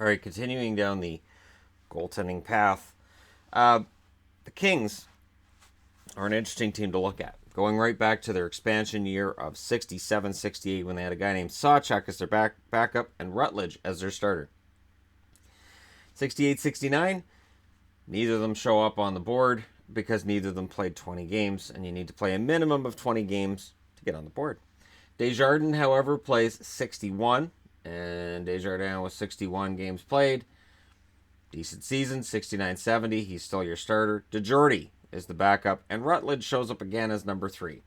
All right, continuing down the goaltending path. The Kings are an interesting team to look at. Going right back to their expansion year of 67-68 when they had a guy named Sawchuk as their backup and Rutledge as their starter. 68-69, neither of them show up on the board because neither of them played 20 games, and you need to play a minimum of 20 games to get on the board. Desjardins, however, plays 61, and Desjardins with 61 games played. Decent season, 69-70. He's still your starter. DeJordy is the backup, and Rutledge shows up again as number 3.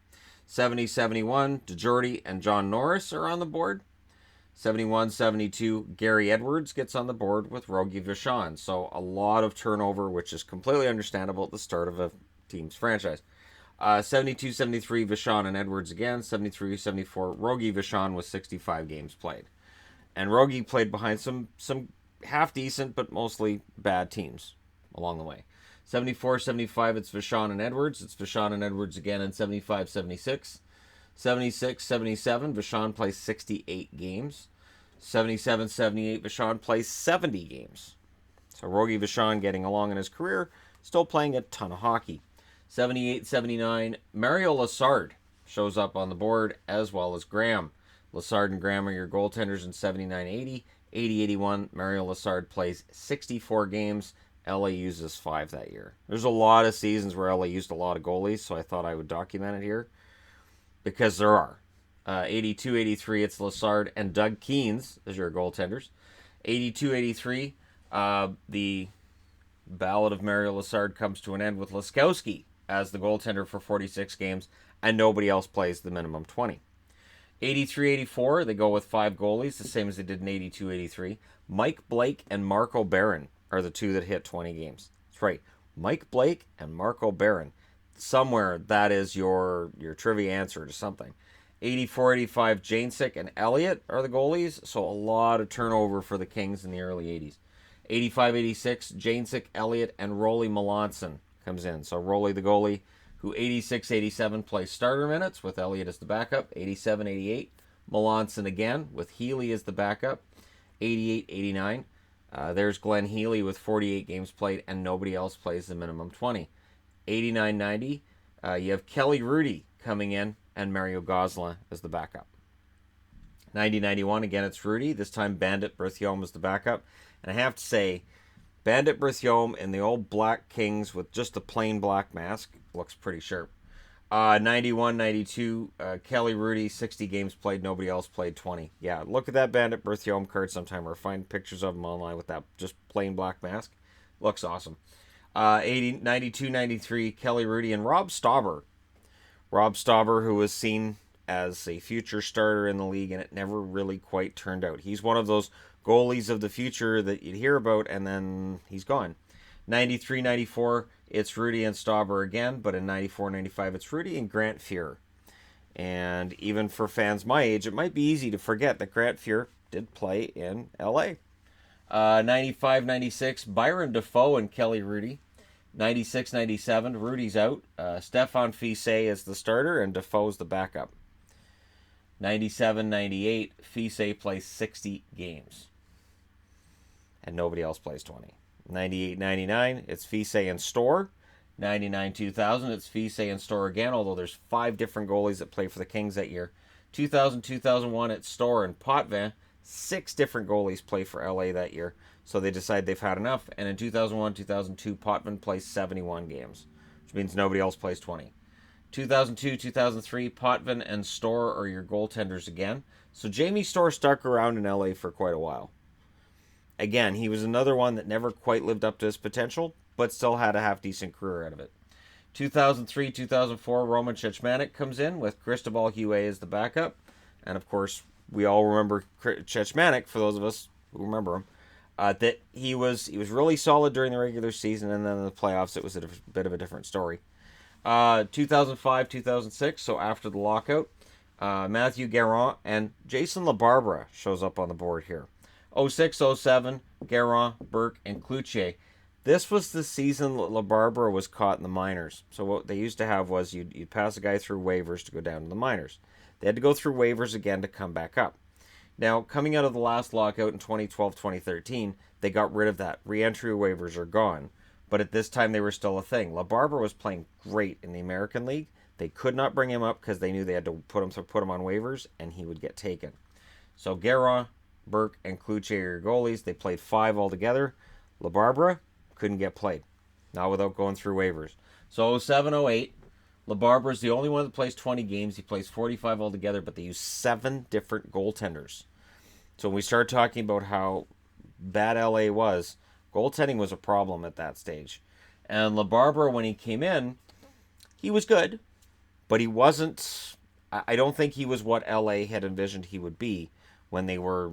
70-71, DeJordy and John Norris are on the board. 71-72, Gary Edwards gets on the board with Rogie Vachon. So a lot of turnover, which is completely understandable at the start of a team's franchise. 72-73, Vachon and Edwards again. 73-74, Rogie Vachon with 65 games played. And Rogie played behind some half-decent but mostly bad teams along the way. 74-75, it's Vachon and Edwards. It's Vachon and Edwards again in 75-76. 76-77, Vachon plays 68 games. 77-78, Vachon plays 70 games. So Rogie Vachon getting along in his career, still playing a ton of hockey. 78-79, Mario Lessard shows up on the board, as well as Graham. Lessard and Graham are your goaltenders in 79-80. 80-81, Mario Lessard plays 64 games. LA uses 5 that year. There's a lot of seasons where LA used a lot of goalies, so I thought I would document it here. Because there are. 82-83, it's Lessard and Doug Keynes as your goaltenders. 82-83, the ballad of Mario Lessard comes to an end with Laskowski as the goaltender for 46 games, and nobody else plays the minimum 20. 83-84, they go with 5 goalies, the same as they did in 82-83. Mike Blake and Marco Barron are the two that hit 20 games. That's right, Mike Blake and Marco Barron. Somewhere that is your trivia answer to something. 84-85, Janesic and Elliott are the goalies, so a lot of turnover for the Kings in the early 80s. 85-86, Janesic, Elliott, and Rolly Melanson comes in. So Rolly the goalie, who 86-87 plays starter minutes with Elliott as the backup. 87-88, Melanson again with Healy as the backup. 88-89, there's Glenn Healy with 48 games played, and nobody else plays the minimum 20. 89-90, you have Kelly Rudy coming in and Mario Gosselin as the backup. 90-91, again it's Rudy. This time Bandit Berthiaume is the backup. And I have to say, Bandit Berthiaume in the old Black Kings with just a plain black mask looks pretty sharp. 91-92, Kelly Rudy, 60 games played. Nobody else played 20. Yeah, look at that Bandit Berthiaume card sometime, or find pictures of him online with that just plain black mask. Looks awesome. 92-93, Kelly Rudy and Rob Stauber. Rob Stauber, who was seen as a future starter in the league, and it never really quite turned out. He's one of those goalies of the future that you'd hear about, and then he's gone. 93-94, it's Rudy and Stauber again, but in 94-95, it's Rudy and Grant Fuhr. And even for fans my age, it might be easy to forget that Grant Fuhr did play in LA. 95-96, Byron Defoe and Kelly Rudy. 96-97, Rudy's out. Stefan Fiset is the starter, and Defoe's the backup. 97-98, Fiset plays 60 games. And nobody else plays 20. 98-99, it's Fiset and Storr. 99-2000, it's Fiset and Storr again, although there's 5 different goalies that play for the Kings that year. 2000-2001, it's Storr and Potvin. 6 different goalies play for LA that year, so they decide they've had enough. And in 2001-2002, Potvin plays 71 games, which means nobody else plays 20. 2002-2003, Potvin and Storr are your goaltenders again. So Jamie Storr stuck around in LA for quite a while. Again, he was another one that never quite lived up to his potential, but still had a half-decent career out of it. 2003-2004, Roman Cechmanek comes in with Cristobal Huet as the backup. And of course, we all remember Cechmanek, for those of us who remember him, that he was really solid during the regular season, and then in the playoffs it was a bit of a different story. 2005-2006, so after the lockout, Matthew Guérin and Jason LaBarbera shows up on the board here. 06-07, Guérin, Burke, and Cloutier. This was the season LaBarbera was caught in the minors. So what they used to have was you'd pass a guy through waivers to go down to the minors. They had to go through waivers again to come back up. Now, coming out of the last lockout in 2012-2013, they got rid of that. Re-entry waivers are gone. But at this time, they were still a thing. LaBarbera was playing great in the American League. They could not bring him up because they knew they had to put him on waivers, and he would get taken. So Guerra, Burke, and Kluche are your goalies. They played 5 altogether. LaBarbera couldn't get played. Not without going through waivers. So 07-08, LaBarbera is the only one that plays 20 games. He plays 45 altogether, but they use 7 different goaltenders. So when we start talking about how bad LA was, goaltending was a problem at that stage. And LaBarbera, when he came in, he was good, but he wasn't... I don't think he was what LA had envisioned he would be when they were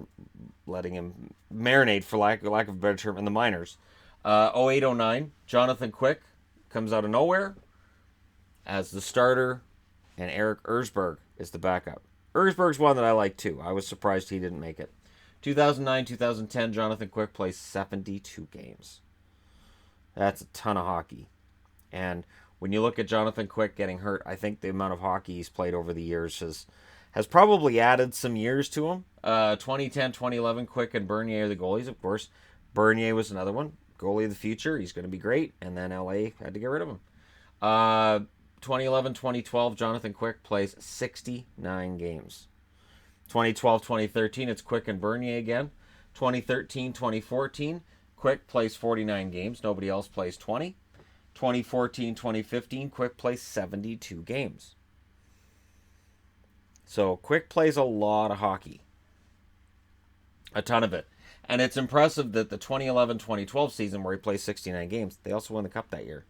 letting him marinate, for lack of a better term, in the minors. 08-09, Jonathan Quick comes out of nowhere as the starter, and Eric Ersberg is the backup. Ersberg's one that I like too. I was surprised he didn't make it. 2009-2010, Jonathan Quick plays 72 games. That's a ton of hockey. And when you look at Jonathan Quick getting hurt, I think the amount of hockey he's played over the years has probably added some years to him. 2010-2011, Quick and Bernier are the goalies, of course. Bernier was another one. Goalie of the future. He's going to be great. And then LA had to get rid of him. 2011-2012, Jonathan Quick plays 69 games. 2012-2013, it's Quick and Bernier again. 2013-2014, Quick plays 49 games. Nobody else plays 20. 2014-2015, Quick plays 72 games. So Quick plays a lot of hockey. A ton of it. And it's impressive that the 2011-2012 season where he plays 69 games, they also won the Cup that year.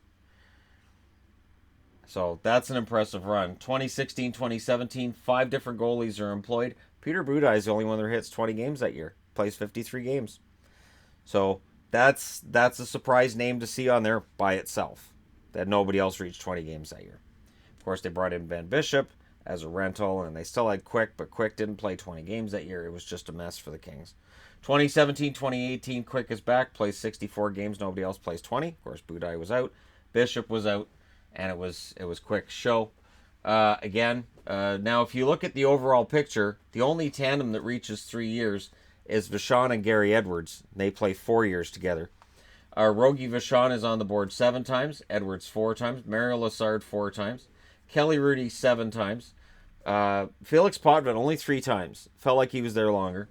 So that's an impressive run. 2016-2017, 5 different goalies are employed. Peter Budaj is the only one that hits 20 games that year. Plays 53 games. So that's a surprise name to see on there by itself. That nobody else reached 20 games that year. Of course, they brought in Ben Bishop as a rental, and they still had Quick, but Quick didn't play 20 games that year. It was just a mess for the Kings. 2017-2018, Quick is back, plays 64 games. Nobody else plays 20. Of course, Budaj was out. Bishop was out. And it was Quick's show. Now, if you look at the overall picture, the only tandem that reaches 3 years is Vachon and Gary Edwards. They play 4 years together. Rogie Vachon is on the board 7 times. Edwards 4 times. Mario Lessard 4 times. Kelly Rudy 7 times. Felix Potvin only 3 times. Felt like he was there longer.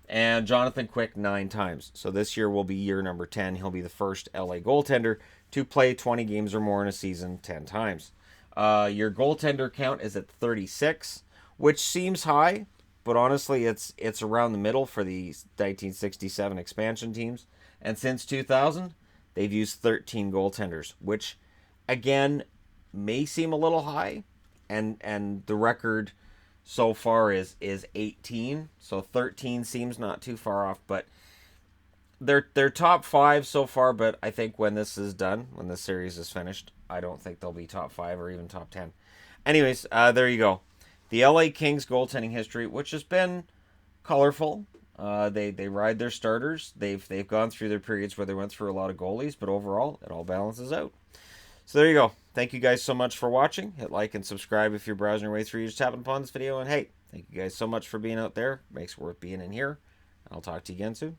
And Jonathan Quick 9 times. So this year will be year number 10. He'll be the first LA goaltender to play 20 games or more in a season 10 times. Your goaltender count is at 36, which seems high, but honestly it's around the middle for the 1967 expansion teams. And since 2000, they've used 13 goaltenders, which again may seem a little high, and the record so far is 18, so 13 seems not too far off, but they're top 5 so far. But I think when this is done, when the series is finished, I don't think they'll be top 5 or even top 10. Anyways, there you go. The LA Kings goaltending history, which has been colorful. They ride their starters. They've gone through their periods where they went through a lot of goalies, but overall it all balances out. So there you go. Thank you guys so much for watching. Hit like and subscribe if you're browsing your way through. You're just tapping upon this video. And hey, thank you guys so much for being out there. Makes it worth being in here. I'll talk to you again soon.